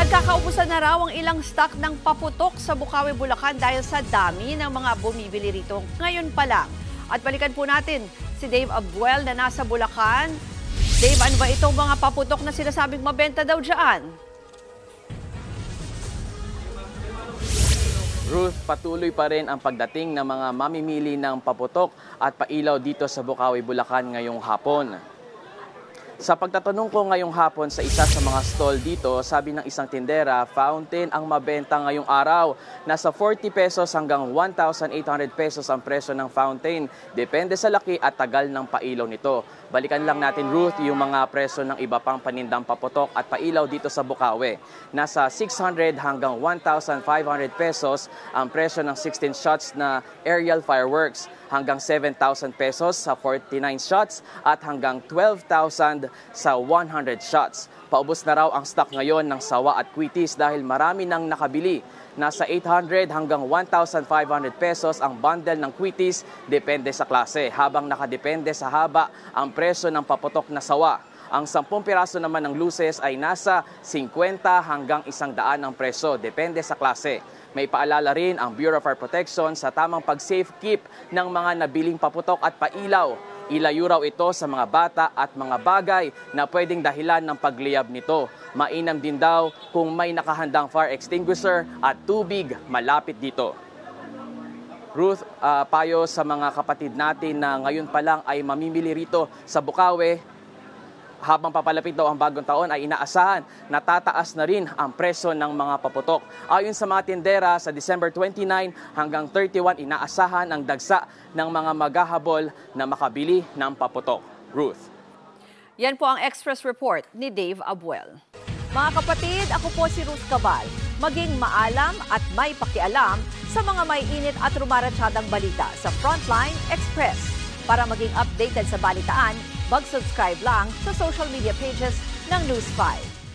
Nagkakaubusan na raw ang ilang stock ng paputok sa Bukawi, Bulacan dahil sa dami ng mga bumibili rito ngayon pa lang. At balikan po natin si Dave Abuel na nasa Bulacan. Dave, ano ba itong mga paputok na sinasabing mabenta daw dyan? Ruth, patuloy pa rin ang pagdating ng mga mamimili ng paputok at pailaw dito sa Bukawi, Bulacan ngayong hapon. Sa pagtatanong ko ngayong hapon sa isa sa mga stall dito, sabi ng isang tindera, fountain ang mabenta ngayong araw. Nasa 40 pesos hanggang 1,800 pesos ang presyo ng fountain. Depende sa laki at tagal ng pailaw nito. Balikan lang natin, Ruth, yung mga presyo ng iba pang panindang paputok at pailaw dito sa Bukawi. Nasa 600 hanggang 1,500 pesos ang presyo ng 16 shots na aerial fireworks, hanggang 7,000 pesos sa 49 shots at hanggang 12,000 sa 100 shots. Paubos na raw ang stock ngayon ng sawa at kwitis dahil marami nang nakabili. Nasa 800 hanggang 1,500 pesos ang bundle ng kwitis, depende sa klase, habang nakadepende sa haba ang presyo ng paputok na sawa. Ang 10 piraso naman ng luces ay nasa 50 hanggang 100 ang presyo, depende sa klase. May paalala rin ang Bureau of Fire Protection sa tamang pag-safe keep ng mga nabiling paputok at pailaw. Ilayo raw ito sa mga bata at mga bagay na pwedeng dahilan ng pagliyab nito. Mainam din daw kung may nakahandang fire extinguisher at tubig malapit dito. Ruth, payo sa mga kapatid natin na ngayon pa lang ay mamimili rito sa Bukawi. Habang papalapit daw ang bagong taon ay inaasahan na tataas na rin ang presyo ng mga paputok. Ayon sa mga tindera, sa December 29 hanggang 31 inaasahan ang dagsa ng mga maghahabol na makabili ng paputok. Ruth. Yan po ang Express Report ni Dave Abuel. Mga kapatid, ako po si Ruth Cabal. Maging maalam at may pakialam sa mga may init at rumaratsyadang balita sa Frontline Express. Para maging updated sa balitaan, mag-subscribe lang sa social media pages ng News 5.